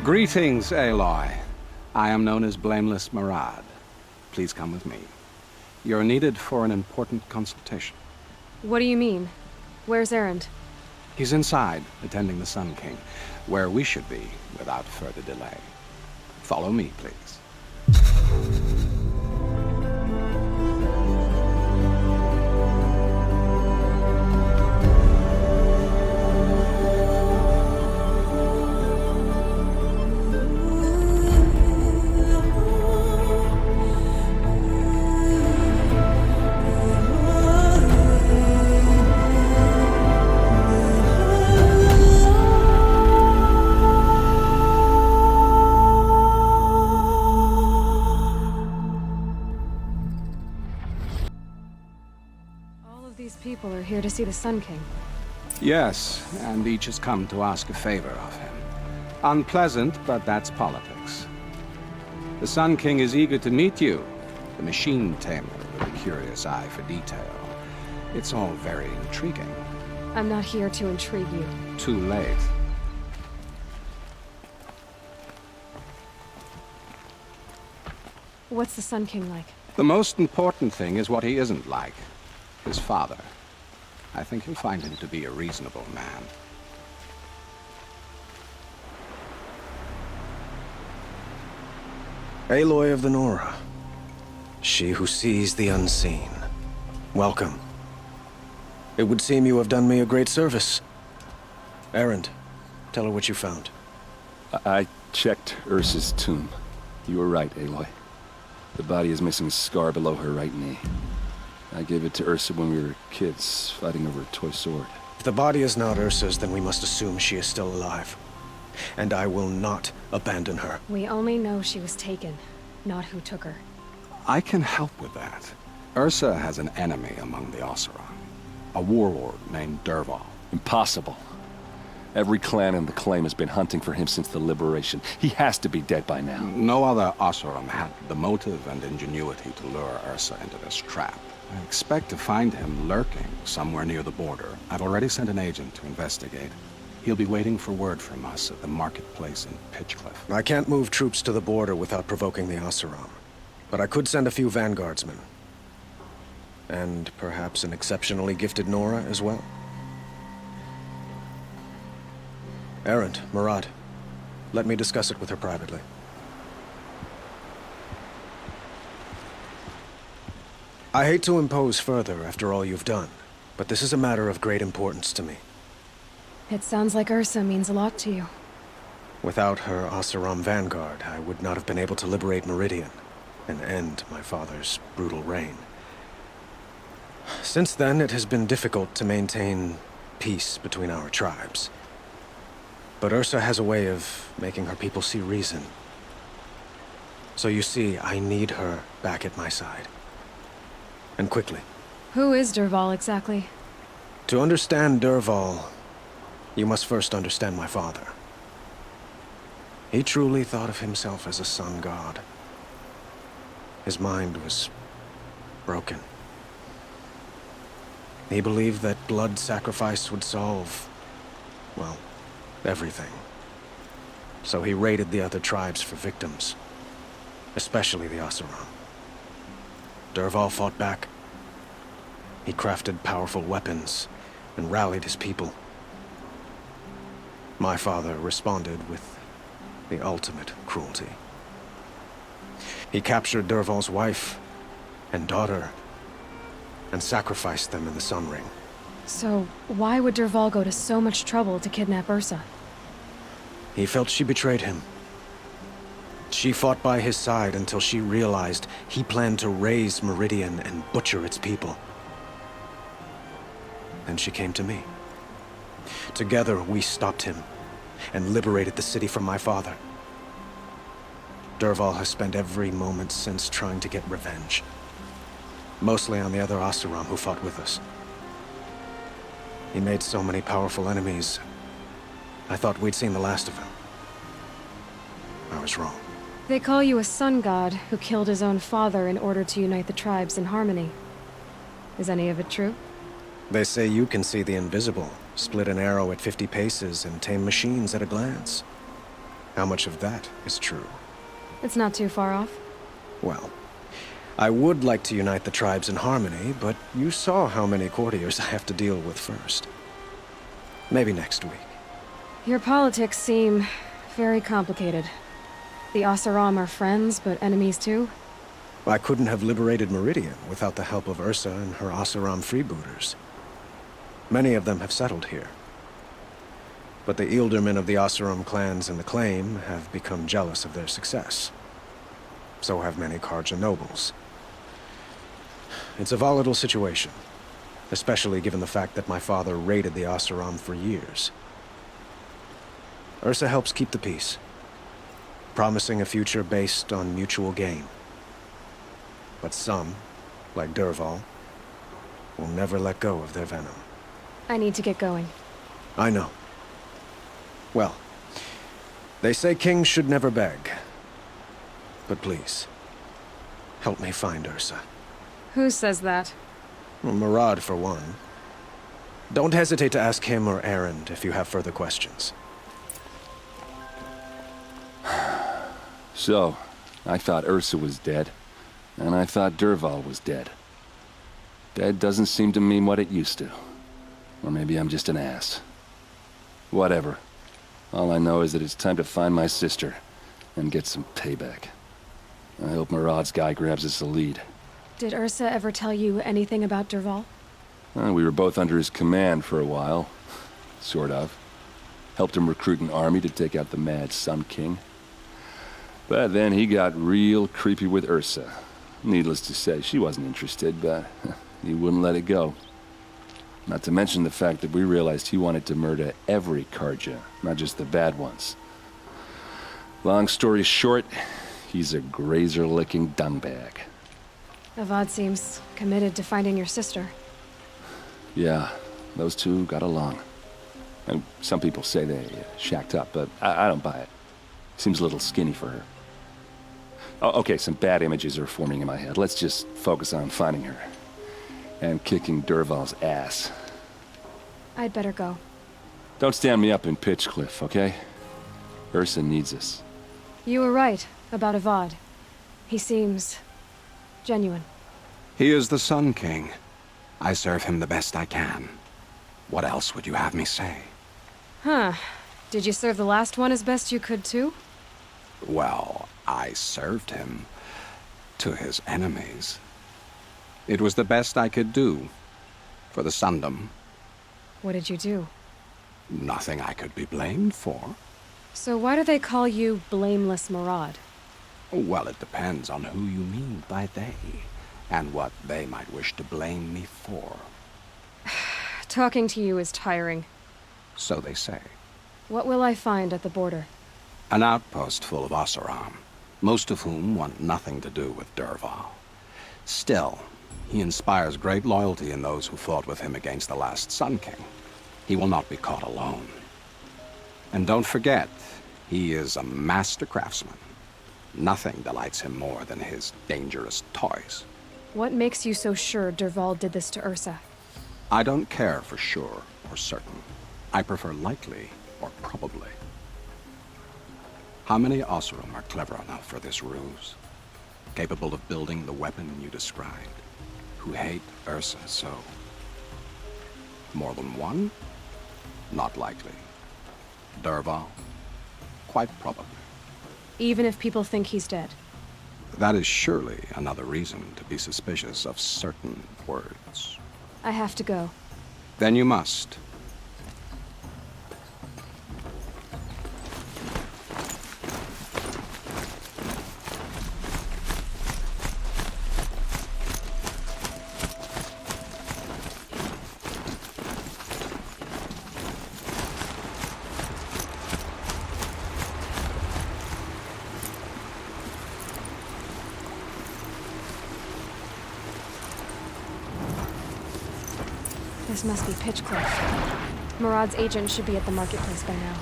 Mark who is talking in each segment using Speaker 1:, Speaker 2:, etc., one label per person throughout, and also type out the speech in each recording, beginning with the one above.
Speaker 1: Greetings, Aloy. I am known as Blameless Murad. Please come with me. You're needed for an important consultation.
Speaker 2: What do you mean? Where's Erend?
Speaker 1: He's inside, attending the Sun King, where we should be without further delay. Follow me, please.
Speaker 2: People are here to see the Sun King.
Speaker 1: Yes, and each has come to ask a favor of him. Unpleasant, but that's politics. The Sun King is eager to meet you, the machine tamer with a curious eye for detail. It's all very intriguing.
Speaker 2: I'm not here to intrigue you.
Speaker 1: Too late.
Speaker 2: What's the Sun King like?
Speaker 1: The most important thing is what he isn't like. His father. I think you'll find him to be a reasonable man.
Speaker 3: Aloy of the Nora. She who sees the unseen. Welcome. It would seem you have done me a great service. Erend, tell her what you found.
Speaker 4: I checked Ursa's tomb. You were right, Aloy. The body is missing a scar below her right knee. I gave it to Ursa when we were kids, fighting over a toy sword.
Speaker 3: If the body is not Ursa's, then we must assume she is still alive. And I will not abandon her.
Speaker 2: We only know she was taken, not who took her.
Speaker 1: I can help with that. Ursa has an enemy among the Oseram. A warlord named Dervahl.
Speaker 4: Impossible. Every clan in the claim has been hunting for him since the liberation. He has to be dead by now.
Speaker 1: No other Oseram had the motive and ingenuity to lure Ursa into this trap. I expect to find him lurking somewhere near the border. I've already sent an agent to investigate. He'll be waiting for word from us at the marketplace in Pitchcliff.
Speaker 3: I can't move troops to the border without provoking the Oseram. But I could send a few vanguardsmen. And perhaps an exceptionally gifted Nora as well. Erend, Murad, let me discuss it with her privately. I hate to impose further after all you've done, but this is a matter of great importance to me.
Speaker 2: It sounds like Ursa means a lot to you.
Speaker 3: Without her Oseram vanguard, I would not have been able to liberate Meridian and end my father's brutal reign. Since then, it has been difficult to maintain peace between our tribes. But Ursa has a way of making her people see reason. So you see, I need her back at my side. And quickly.
Speaker 2: Who is Dervahl exactly?
Speaker 3: To understand Dervahl, you must first understand my father. He truly thought of himself as a sun god. His mind was broken. He believed that blood sacrifice would solve, well, everything. So he raided the other tribes for victims, especially the Oseram. Dervahl fought back. He crafted powerful weapons and rallied his people. My father responded with the ultimate cruelty. He captured Dervahl's wife and daughter and sacrificed them in the Sun Ring.
Speaker 2: So, why would Dervahl go to so much trouble to kidnap Ursa?
Speaker 3: He felt she betrayed him. She fought by his side until she realized he planned to raise Meridian and butcher its people. Then she came to me. Together, we stopped him and liberated the city from my father. Dervahl has spent every moment since trying to get revenge. Mostly on the other Oseram who fought with us. He made so many powerful enemies, I thought we'd seen the last of him. I was wrong.
Speaker 2: They call you a sun god who killed his own father in order to unite the tribes in harmony. Is any of it true?
Speaker 3: They say you can see the invisible, split an arrow at 50 paces, and tame machines at a glance. How much of that is true?
Speaker 2: It's not too far off.
Speaker 3: Well, I would like to unite the tribes in harmony, but you saw how many courtiers I have to deal with first. Maybe next week.
Speaker 2: Your politics seem very complicated. The Oseram are friends, but enemies too?
Speaker 3: I couldn't have liberated Meridian without the help of Ursa and her Oseram freebooters. Many of them have settled here. But the ealdormen of the Oseram clans in the claim have become jealous of their success. So have many Karja nobles. It's a volatile situation, especially given the fact that my father raided the Oseram for years. Ursa helps keep the peace, promising a future based on mutual gain. But some, like Dervahl, will never let go of their venom.
Speaker 2: I need to get going.
Speaker 3: I know. Well, they say kings should never beg. But please, help me find Ursa.
Speaker 2: Who says that?
Speaker 3: Well, Murad, for one. Don't hesitate to ask him or Erend if you have further questions.
Speaker 4: So, I thought Ursa was dead, and I thought Dervahl was dead. Dead doesn't seem to mean what it used to. Or maybe I'm just an ass. Whatever. All I know is that it's time to find my sister and get some payback. I hope Murad's guy grabs us a lead.
Speaker 2: Did Ursa ever tell you anything about Dervahl?
Speaker 4: We were both under his command for a while. Sort of. Helped him recruit an army to take out the mad Sun King. But then he got real creepy with Ursa. Needless to say, she wasn't interested, but he wouldn't let it go. Not to mention the fact that we realized he wanted to murder every Karja, not just the bad ones. Long story short, he's a grazer-licking dungbag.
Speaker 2: Avad seems committed to finding your sister.
Speaker 4: Yeah, those two got along. And some people say they shacked up, but I don't buy it. Seems a little skinny for her. Oh, okay, some bad images are forming in my head. Let's just focus on finding her. And kicking Dervahl's ass.
Speaker 2: I'd better go.
Speaker 4: Don't stand me up in Pitchcliff, okay? Ursa needs us.
Speaker 2: You were right about Avad. He seems genuine.
Speaker 1: He is the Sun King. I serve him the best I can. What else would you have me say?
Speaker 2: Huh. Did you serve the last one as best you could too?
Speaker 1: Well, I served him to his enemies. It was the best I could do for the Sundom.
Speaker 2: What did you do?
Speaker 1: Nothing I could be blamed for.
Speaker 2: So why do they call you Blameless Murad?
Speaker 1: Well, it depends on who you mean by they, and what they might wish to blame me for.
Speaker 2: Talking to you is tiring.
Speaker 1: So they say.
Speaker 2: What will I find at the border?
Speaker 1: An outpost full of Oseram, most of whom want nothing to do with Dervahl. Still, he inspires great loyalty in those who fought with him against the last Sun King. He will not be caught alone. And don't forget, he is a master craftsman. Nothing delights him more than his dangerous toys.
Speaker 2: What makes you so sure Dervahl did this to Ursa?
Speaker 1: I don't care for sure or certain. I prefer likely or probably. How many Oseram are clever enough for this ruse? Capable of building the weapon you described? Who hate Ursa so? More than one? Not likely. Dervahl? Quite probably.
Speaker 2: Even if people think he's dead?
Speaker 1: That is surely another reason to be suspicious of certain words.
Speaker 2: I have to go.
Speaker 1: Then you must.
Speaker 2: This must be Pitchcliff. Murad's agent should be at the marketplace by now.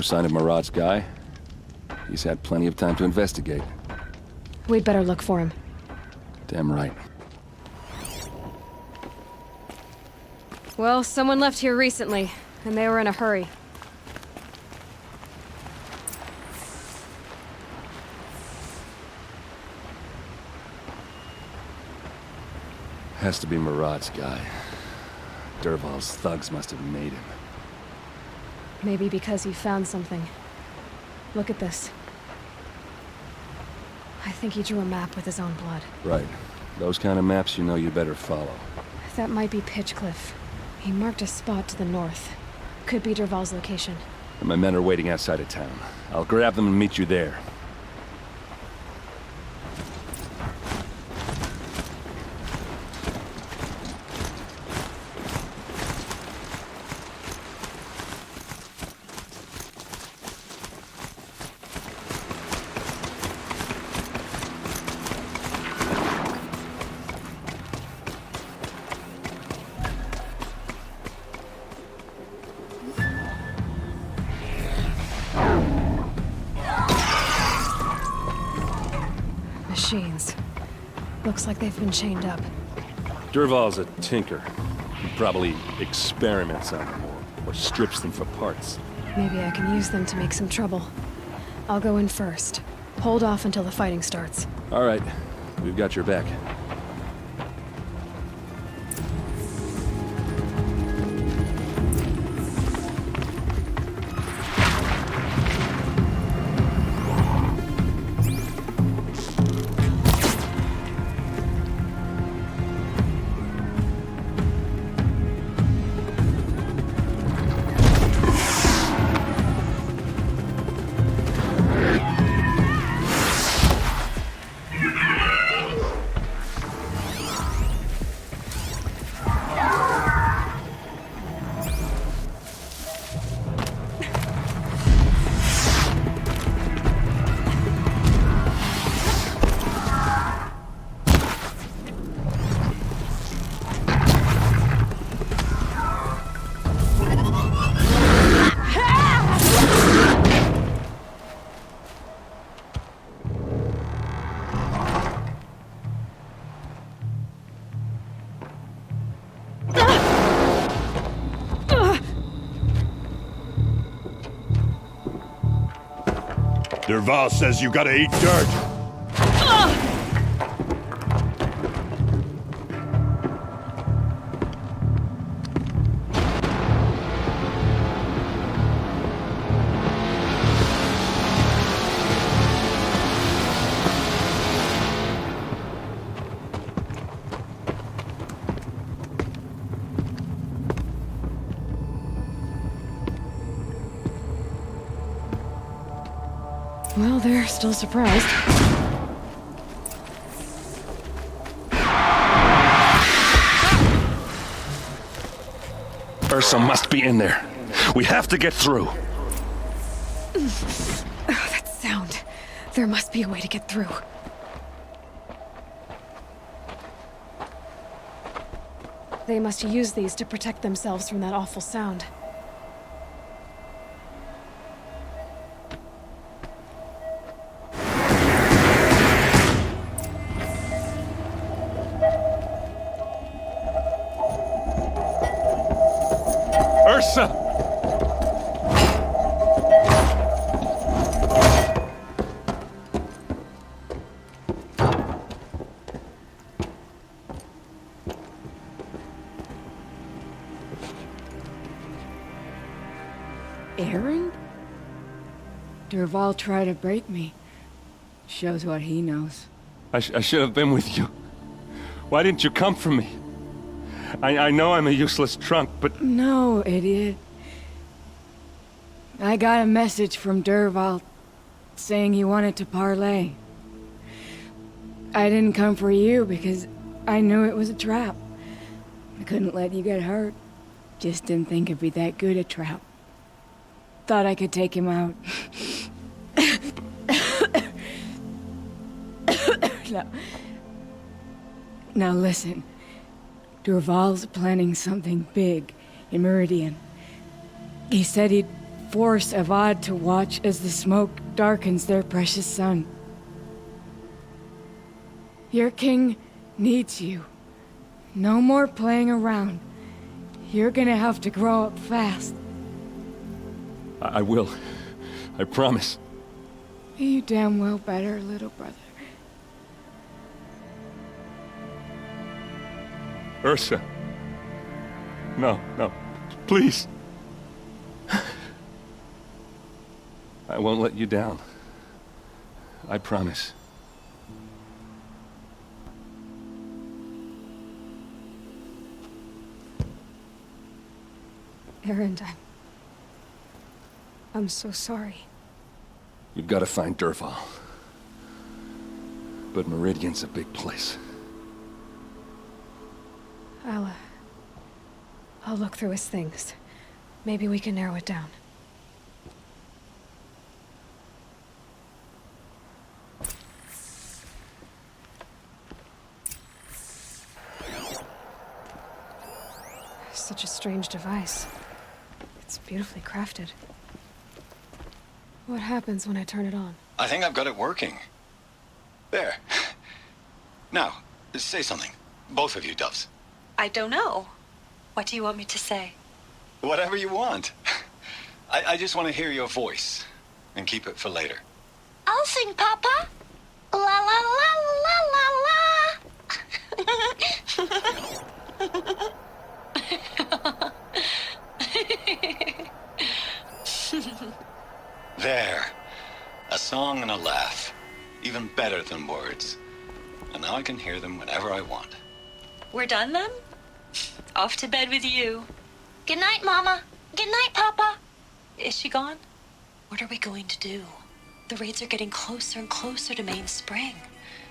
Speaker 4: sign of Marad's guy. He's had plenty of time to investigate.
Speaker 2: We'd better look for him.
Speaker 4: Damn right.
Speaker 2: Well, someone left here recently, and they were in a hurry.
Speaker 4: Has to be Marad's guy. Dervahl's thugs must have made him.
Speaker 2: Maybe because he found something. Look at this. I think he drew a map with his own blood.
Speaker 4: Right. Those kind of maps you know you better follow.
Speaker 2: That might be Pitchcliff. He marked a spot to the north. Could be Dervahl's location.
Speaker 4: And my men are waiting outside of town. I'll grab them and meet you there.
Speaker 2: Machines. Looks like they've been chained up.
Speaker 4: Dervahl's a tinker. He probably experiments on them or strips them for parts.
Speaker 2: Maybe I can use them to make some trouble. I'll go in first. Hold off until the fighting starts.
Speaker 4: All right. We've got your back.
Speaker 5: Dervahl says you gotta eat dirt.
Speaker 2: Well, they're still surprised.
Speaker 4: Ursa must be in there. We have to get through.
Speaker 2: Oh, that sound. There must be a way to get through. They must use these to protect themselves from that awful sound.
Speaker 4: Ursa!
Speaker 6: Aaron? Dervahl tried to break me. Shows what he knows.
Speaker 4: I should have been with you. Why didn't you come for me? I know I'm a useless trunk, but...
Speaker 6: No, idiot. I got a message from Dervahl saying he wanted to parlay. I didn't come for you because I knew it was a trap. I couldn't let you get hurt. Just didn't think it'd be that good a trap. Thought I could take him out. Now listen. Dervahl's planning something big in Meridian. He said he'd force Avad to watch as the smoke darkens their precious sun. Your king needs you. No more playing around. You're gonna have to grow up fast.
Speaker 4: I will. I promise.
Speaker 6: You damn well better, little brother.
Speaker 4: Ursa. No, no. Please. I won't let you down. I promise.
Speaker 2: Erend, I'm so sorry.
Speaker 4: You've got to find Dervahl. But Meridian's a big place.
Speaker 2: I'll look through his things. Maybe we can narrow it down. Such a strange device. It's beautifully crafted. What happens when I turn it on?
Speaker 7: I think I've got it working. There. Now, say something. Both of you, doves.
Speaker 8: I don't know. What do you want me to say?
Speaker 7: Whatever you want. I just want to hear your voice. And keep it for later.
Speaker 8: I'll sing, Papa. La la la la la la.
Speaker 7: There. A song and a laugh. Even better than words. And now I can hear them whenever I want.
Speaker 8: We're done then? Off to bed with you. Good night, Mama. Good night, Papa. Is she gone? What are we going to do? The raids are getting closer and closer to Main Spring.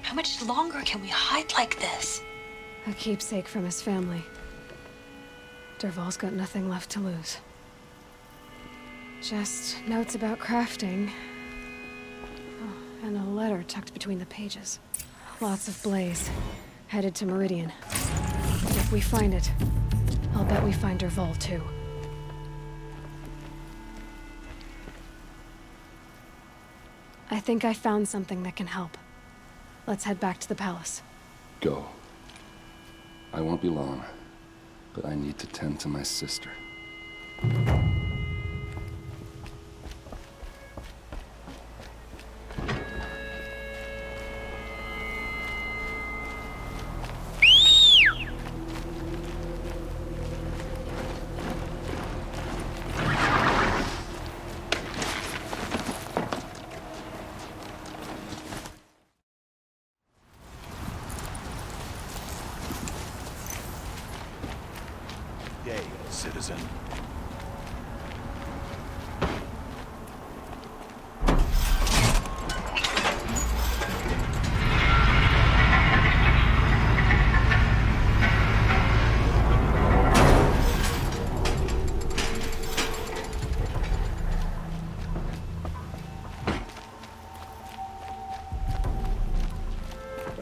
Speaker 8: How much longer can we hide like this?
Speaker 2: A keepsake from his family. Dervahl's got nothing left to lose. Just notes about crafting. Oh, and a letter tucked between the pages. Lots of blaze. Headed to Meridian. If we find it, I'll bet we find Dervahl too. I think I found something that can help. Let's head back to the palace.
Speaker 4: Go. I won't be long, but I need to tend to my sister.
Speaker 3: Citizen.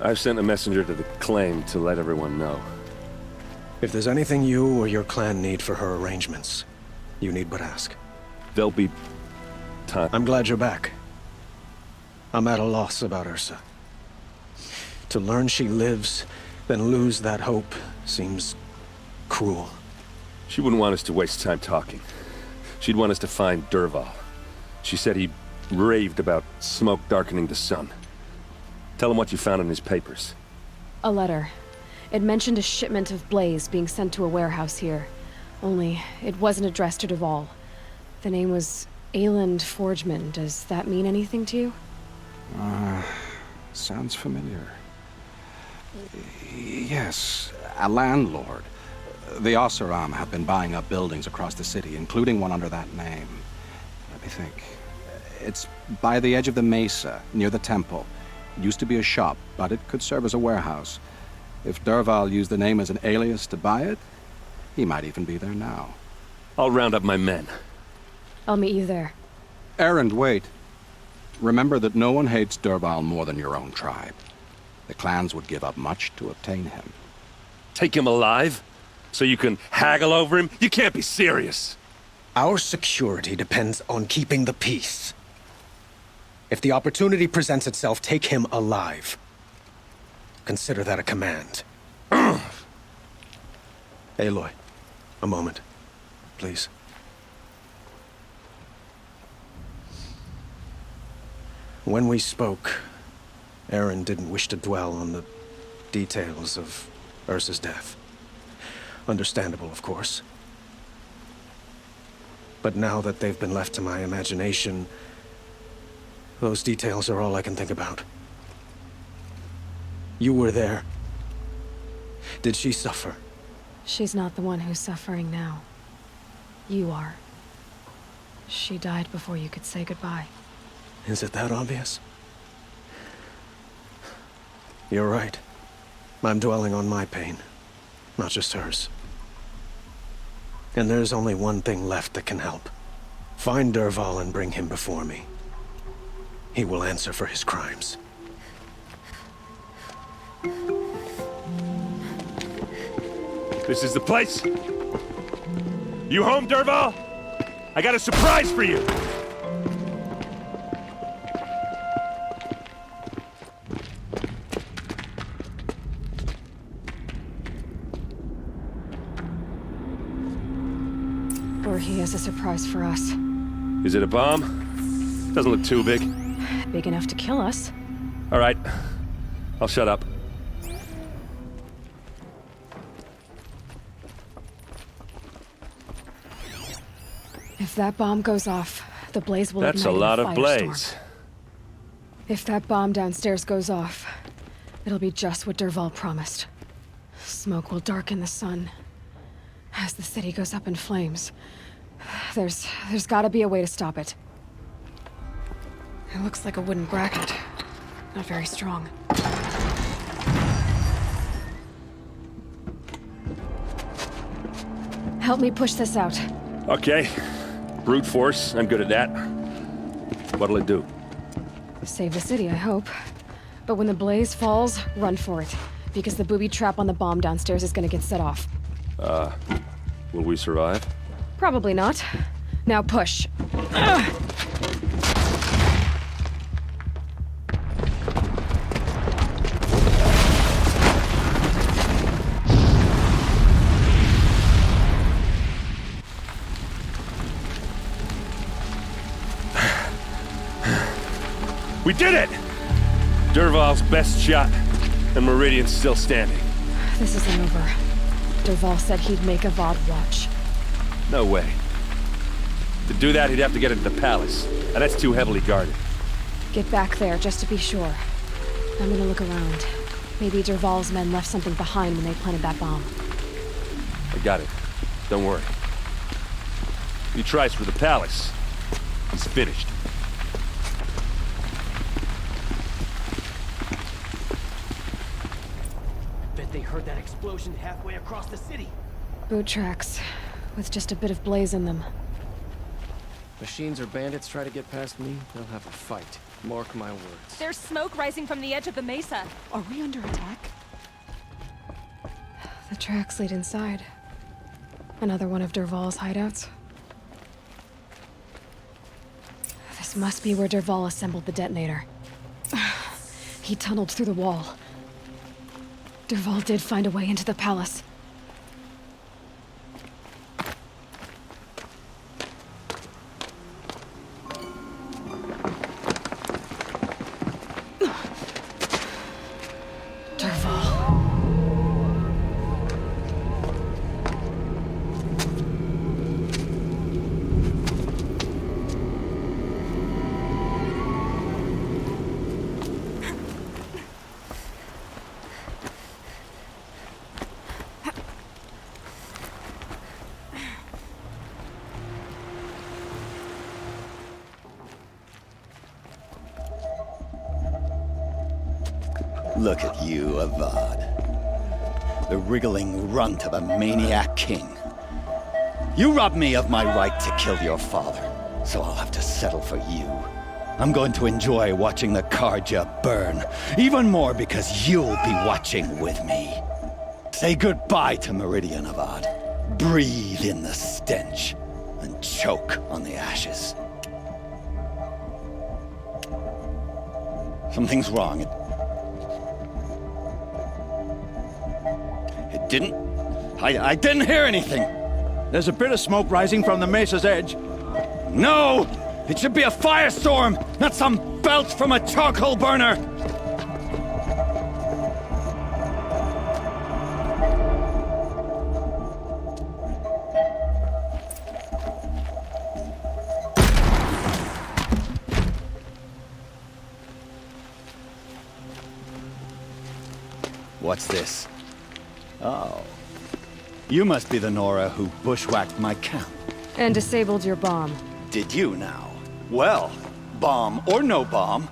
Speaker 4: I've sent a messenger to the claim to let everyone know.
Speaker 3: If there's anything you or your clan need for her arrangements, you need but ask.
Speaker 4: There'll be time.
Speaker 3: I'm glad you're back. I'm at a loss about Ursa. To learn she lives, then lose that hope, seems cruel.
Speaker 4: She wouldn't want us to waste time talking. She'd want us to find Dervahl. She said he raved about smoke darkening the sun. Tell him what you found in his papers.
Speaker 2: A letter. It mentioned a shipment of blaze being sent to a warehouse here. Only, it wasn't addressed to Dervahl. The name was Ayland Forgeman. Does that mean anything to you?
Speaker 1: Sounds familiar. Yes, a landlord. The Oseram have been buying up buildings across the city, including one under that name. Let me think. It's by the edge of the mesa, near the temple. It used to be a shop, but it could serve as a warehouse. If Dervahl used the name as an alias to buy it, he might even be there now.
Speaker 4: I'll round up my men.
Speaker 2: I'll meet you there.
Speaker 1: Erend, wait. Remember that no one hates Dervahl more than your own tribe. The clans would give up much to obtain him.
Speaker 4: Take him alive? So you can haggle over him? You can't be serious.
Speaker 3: Our security depends on keeping the peace. If the opportunity presents itself, take him alive. Consider that a command. Aloy, a moment, please. When we spoke, Aaron didn't wish to dwell on the details of Ursa's death. Understandable, of course. But now that they've been left to my imagination, those details are all I can think about. You were there. Did she suffer?
Speaker 2: She's not the one who's suffering now. You are. She died before you could say goodbye.
Speaker 3: Is it that obvious? You're right. I'm dwelling on my pain, not just hers. And there's only one thing left that can help. Find Dervahl and bring him before me. He will answer for his crimes.
Speaker 5: This is the place. You home, Dervahl? I got a surprise for you.
Speaker 2: Or he has a surprise for us.
Speaker 4: Is it a bomb? Doesn't look too big.
Speaker 2: Big enough to kill us.
Speaker 4: All right. I'll shut up.
Speaker 2: If that bomb goes off, the blaze will
Speaker 4: That's a
Speaker 2: ignite
Speaker 4: lot
Speaker 2: a
Speaker 4: of
Speaker 2: firestorm.
Speaker 4: blaze.
Speaker 2: If that bomb downstairs goes off, it'll be just what Dervahl promised. Smoke will darken the sun. As the city goes up in flames, there's gotta be a way to stop it. It looks like a wooden bracket. Not very strong. Help me push this out.
Speaker 4: Okay. Brute force, I'm good at that. What'll it do?
Speaker 2: Save the city, I hope. But when the blaze falls, run for it. Because the booby trap on the bomb downstairs is gonna get set off.
Speaker 4: Will we survive?
Speaker 2: Probably not. Now push.
Speaker 4: We did it! Dervahl's best shot, and Meridian's still standing.
Speaker 2: This isn't over. Dervahl said he'd make a VOD watch.
Speaker 4: No way. To do that, he'd have to get into the palace, and that's too heavily guarded.
Speaker 2: Get back there, just to be sure. I'm gonna look around. Maybe Dervahl's men left something behind when they planted that bomb.
Speaker 4: I got it. Don't worry. If he tries for the palace, he's finished.
Speaker 9: Bet they heard that explosion halfway across the city.
Speaker 2: Boot tracks, with just a bit of blaze in them.
Speaker 3: Machines or bandits try to get past me, they'll have a fight. Mark my words.
Speaker 10: There's smoke rising from the edge of the mesa. Are we under attack?
Speaker 2: The tracks lead inside. Another one of Dervahl's hideouts. This must be where Dervahl assembled the detonator. He tunneled through the wall. Dervahl did find a way into the palace.
Speaker 7: Look at you, Avad. The wriggling runt of a maniac king. You robbed me of my right to kill your father, so I'll have to settle for you. I'm going to enjoy watching the Karja burn, even more because you'll be watching with me. Say goodbye to Meridian, Avad. Breathe in the stench. and choke on the ashes. Something's wrong. It didn't... I didn't hear anything.
Speaker 11: There's a bit of smoke rising from the mesa's edge.
Speaker 7: No! It should be a firestorm, not some belch from a charcoal burner! What's this? Oh. You must be the Nora who bushwhacked my camp.
Speaker 2: And disabled your bomb.
Speaker 7: Did you now? Well, bomb or no bomb,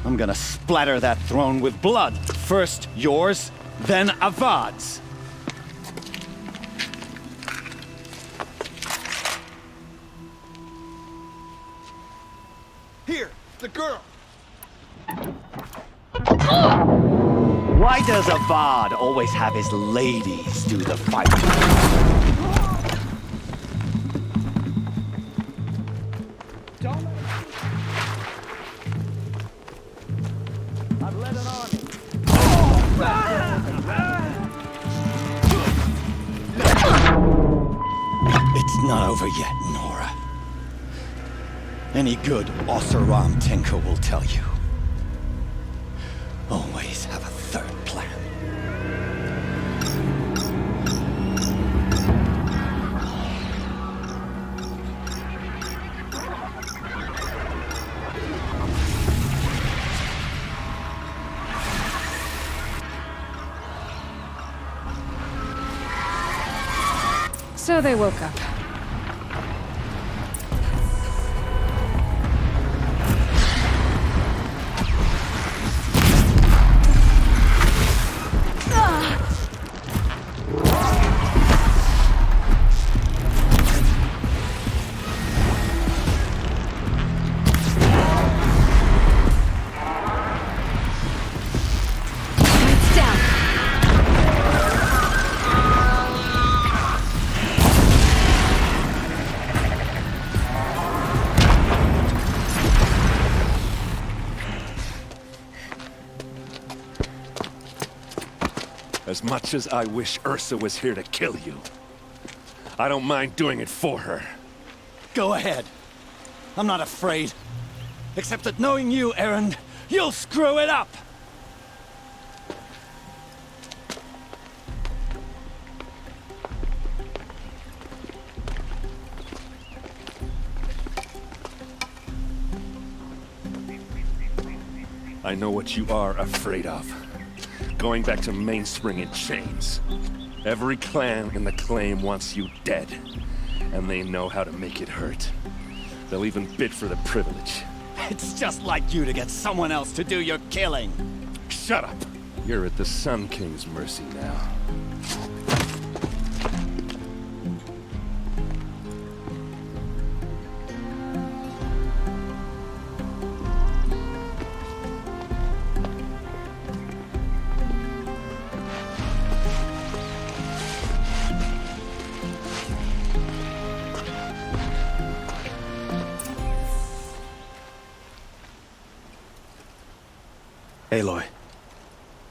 Speaker 7: I'm gonna splatter that throne with blood. First yours, then Avad's.
Speaker 11: Here, the girl.
Speaker 7: Why does Avad always have his ladies do the fighting?
Speaker 11: I've led an army.
Speaker 7: It's not over yet, Nora. Any good Oseram tinker will tell you. Always have a third plan.
Speaker 2: So they woke up.
Speaker 5: As much as I wish Ursa was here to kill you, I don't mind doing it for her.
Speaker 7: Go ahead. I'm not afraid. Except that knowing you, Erend, you'll screw it up!
Speaker 5: I know what you are afraid of. Going back to Mainspring in chains. Every clan in the claim wants you dead. And they know how to make it hurt. They'll even bid for the privilege.
Speaker 7: It's just like you to get someone else to do your killing.
Speaker 5: Shut up! You're at the Sun King's mercy now.
Speaker 3: Aloy,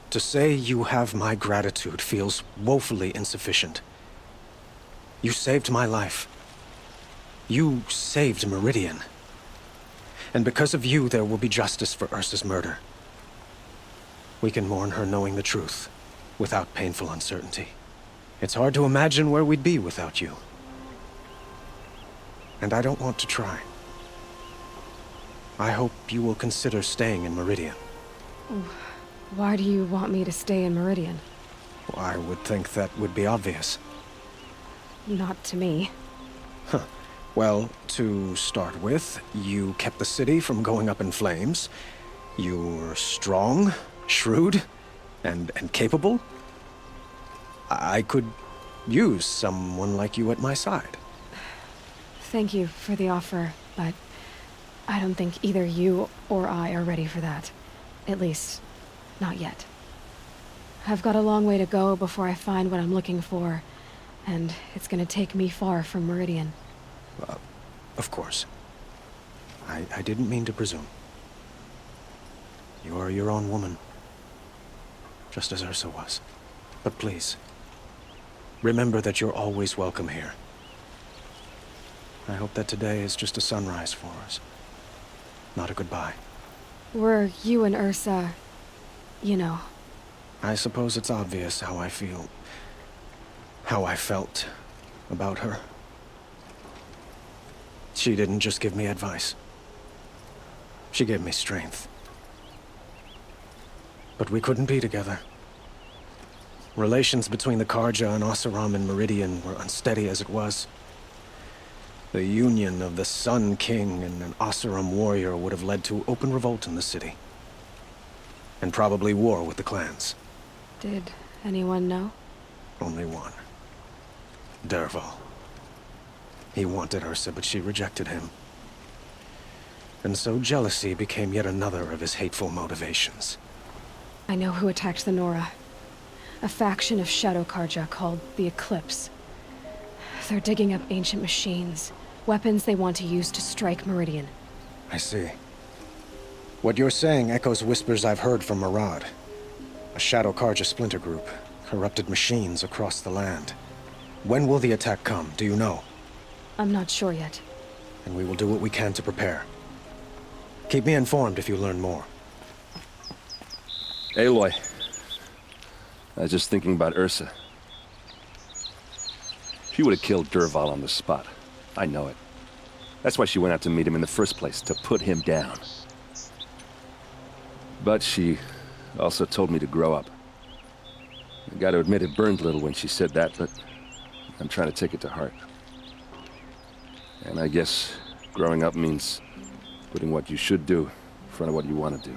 Speaker 3: to say you have my gratitude feels woefully insufficient. You saved my life. You saved Meridian. And because of you, there will be justice for Ursa's murder. We can mourn her knowing the truth, without painful uncertainty. It's hard to imagine where we'd be without you. And I don't want to try. I hope you will consider staying in Meridian.
Speaker 2: Why do you want me to stay in Meridian?
Speaker 3: I would think that would be obvious.
Speaker 2: Not to me.
Speaker 3: Huh. Well, to start with, you kept the city from going up in flames. You're strong, shrewd, and capable. I could use someone like you at my side.
Speaker 2: Thank you for the offer, but I don't think either you or I are ready for that. At least, not yet. I've got a long way to go before I find what I'm looking for, and it's gonna take me far from Meridian.
Speaker 3: Of course. I didn't mean to presume. You are your own woman. Just as Ursa was. But please, remember that you're always welcome here. I hope that today is just a sunrise for us. Not a goodbye.
Speaker 2: Were you and Ursa, you know?
Speaker 3: I suppose it's obvious how I feel. How I felt about her. She didn't just give me advice. She gave me strength. But we couldn't be together. Relations between the Karja and Oseram and Meridian were unsteady as it was. The union of the Sun King and an Oseram warrior would have led to open revolt in the city. And probably war with the clans.
Speaker 2: Did anyone know?
Speaker 3: Only one. Dervahl. He wanted Ursa, but she rejected him. And so jealousy became yet another of his hateful motivations.
Speaker 2: I know who attacked the Nora. A faction of Shadow Karja called the Eclipse. They're digging up ancient machines, weapons they want to use to strike Meridian.
Speaker 3: I see. What you're saying echoes whispers I've heard from Murad. A Shadow Karja splinter group, corrupted machines across the land. When will the attack come, do you know?
Speaker 2: I'm not sure yet.
Speaker 3: And we will do what we can to prepare. Keep me informed if you learn more.
Speaker 4: Aloy. I was just thinking about Ursa. She would have killed Dervahl on the spot. I know it. That's why she went out to meet him in the first place, to put him down. But she also told me to grow up. I gotta admit it burned a little when she said that, but I'm trying to take it to heart. And I guess growing up means putting what you should do in front of what you want to do.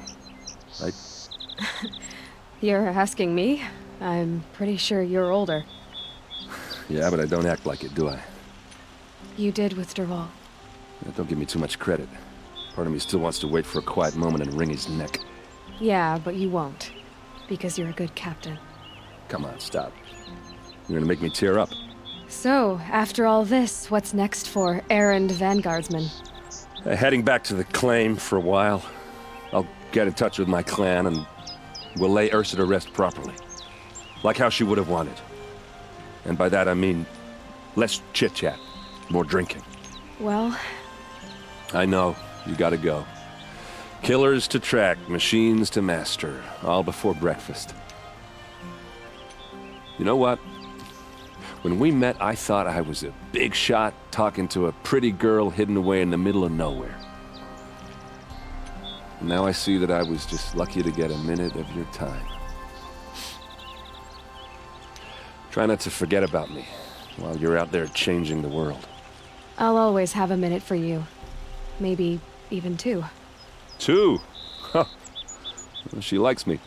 Speaker 4: Right?
Speaker 2: You're asking me? I'm pretty sure you're older.
Speaker 4: Yeah, but I don't act like it, do I?
Speaker 2: You did with Dervahl.
Speaker 4: Don't give me too much credit. Part of me still wants to wait for a quiet moment and wring his neck.
Speaker 2: Yeah, but you won't. Because you're a good captain.
Speaker 4: Come on, stop. You're gonna make me tear up.
Speaker 2: So, after all this, what's next for errand vanguardsman?
Speaker 4: Heading back to the claim for a while. I'll get in touch with my clan and we'll lay Ursa to rest properly. Like how she would have wanted. And by that I mean less chit-chat, more drinking.
Speaker 2: Well...
Speaker 4: I know, you gotta go. Killers to track, machines to master, all before breakfast. You know what? When we met, I thought I was a big shot talking to a pretty girl hidden away in the middle of nowhere. And now I see that I was just lucky to get a minute of your time. Try not to forget about me while you're out there changing the world.
Speaker 2: I'll always have a minute for you. Maybe even two.
Speaker 4: 2? Huh. She likes me.